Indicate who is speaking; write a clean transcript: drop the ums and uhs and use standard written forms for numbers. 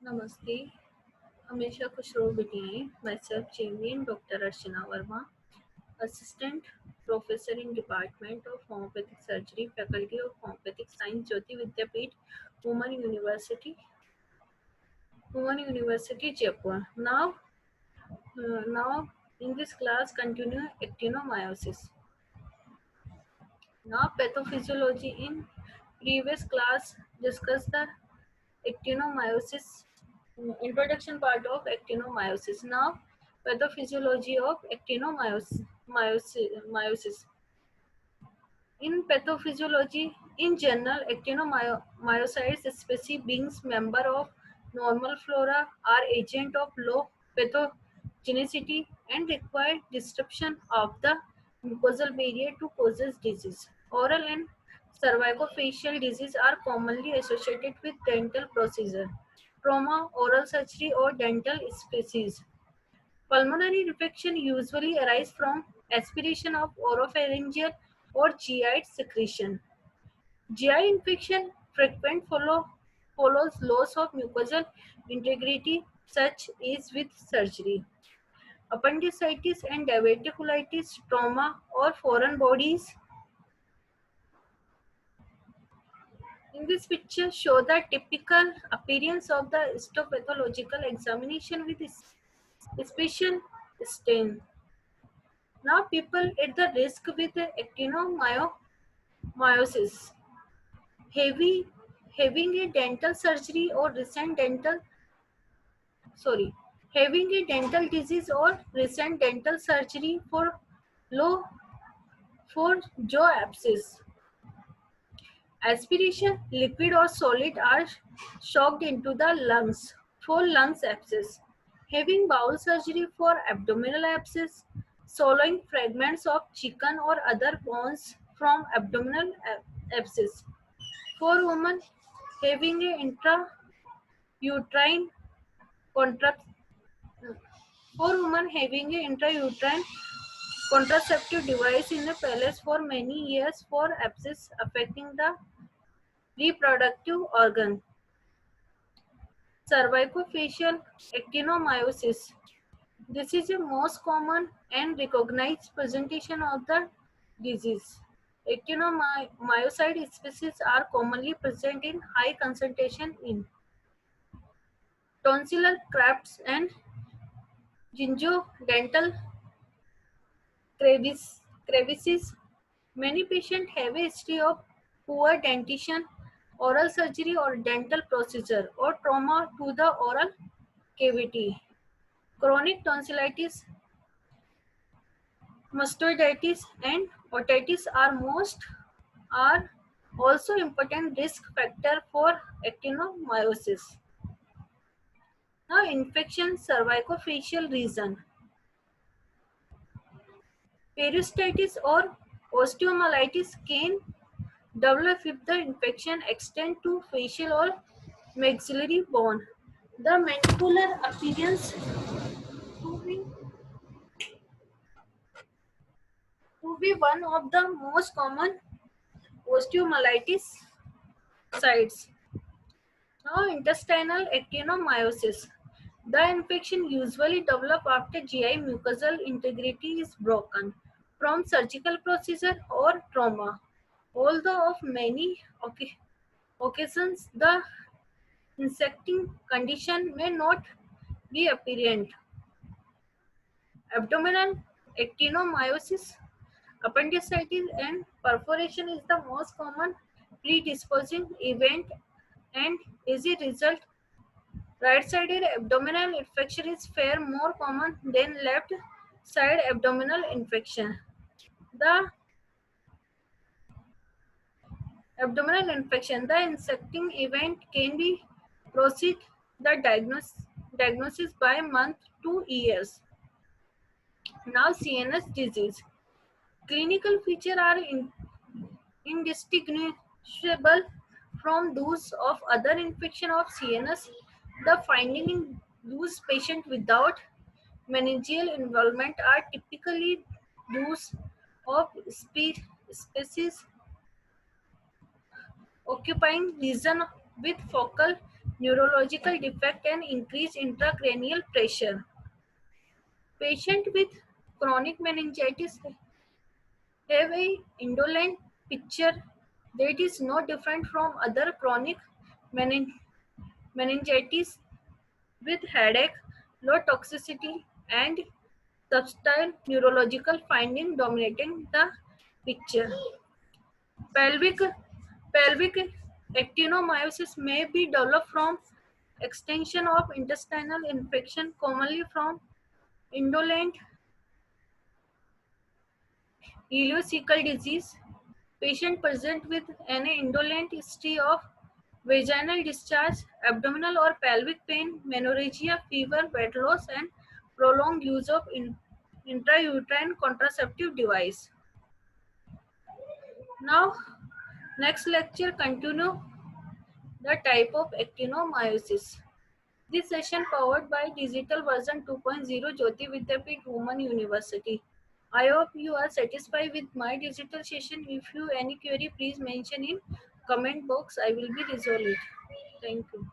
Speaker 1: Namaste. Hamisha Kushro Bitiye. Myself Champion Dr. Archana Verma, Assistant Professor in Department of Homeopathic Surgery, Faculty of Homeopathic Science, Jyoti Vidyapeeth, Women University, Jaipur. Now in this class, continue actinomyosis. Now pathophysiology. In previous class discussed the actinomyosis, introduction part of actinomyosis. Now pathophysiology of actinomyosis. In pathophysiology, in general, actinomyocytes species being member of normal flora are agent of low pathogenicity and require disruption of the mucosal barrier to causes disease. Oral and cervicofacial disease are commonly associated with dental procedure, trauma, oral surgery, or dental species. Pulmonary infection usually arise from aspiration of oropharyngeal or GI secretion. GI infection follows loss of mucosal integrity, such as with surgery. Appendicitis and diverticulitis, trauma, or foreign bodies. In this picture, show the typical appearance of the histopathological examination with special stain. Now, people at the risk with actinomyosis, heavy, having a dental surgery or recent sorry, having a dental disease or recent dental surgery low for jaw abscess. Aspiration, liquid or solid, are shocked into the lungs for lungs abscess. Having bowel surgery for abdominal abscess, swallowing fragments of chicken or other bones from abdominal abscess. For women having a intrauterine contract, for women having a intrauterine contraceptive device in the pelvis for many years for abscess affecting the reproductive organ. Cervicofacial actinomyosis. This is the most common and recognized presentation of the disease. Actinomyocyte species are commonly present in high concentration in tonsillar grafts and gingival crevices. Many patients have a history of poor dentition, oral surgery or dental procedure, or trauma to the oral cavity. Chronic tonsillitis, mastoiditis, and otitis are also important risk factor for actinomyosis. Now, infection cervicofacial region. Periosteitis or osteomyelitis can develop if the infection extends to facial or maxillary bone. The mandibular appearance to be, to be one of the most common osteomyelitis sites. Now, intestinal actinomyosis. The infection usually develops after GI mucosal integrity is broken from surgical procedure or trauma. Although of many occasions, the insecting condition may not be apparent. Abdominal actinomyosis, appendicitis, and perforation is the most common predisposing event, and as a result, right-sided abdominal infection is far more common than left side abdominal infection. The the insecting event can be proceed the diagnosis by month to years. Now, CNS disease. Clinical features are indistinguishable from those of other infection of CNS. The finding in those patients without meningeal involvement are typically those of species occupying region with focal neurological defect and increased intracranial pressure. Patient with chronic meningitis have a indolent picture that is no different from other chronic menin- meningitis with headache, low toxicity, and subtle neurological finding dominating the picture. Pelvic pelvic actinomyosis may be developed from extension of intestinal infection, commonly from indolent ileocecal disease. Patient present with an indolent history of vaginal discharge, abdominal or pelvic pain, menorrhagia, fever, weight loss, and prolonged use of intrauterine contraceptive device. Now, next lecture continue the type of actinomyosis. This session powered by Digital Version 2.0 Jyoti Vidyapeeth Women University. I hope you are satisfied with my digital session. If you any query, please mention in comment box. I will be resolve it. Thank you.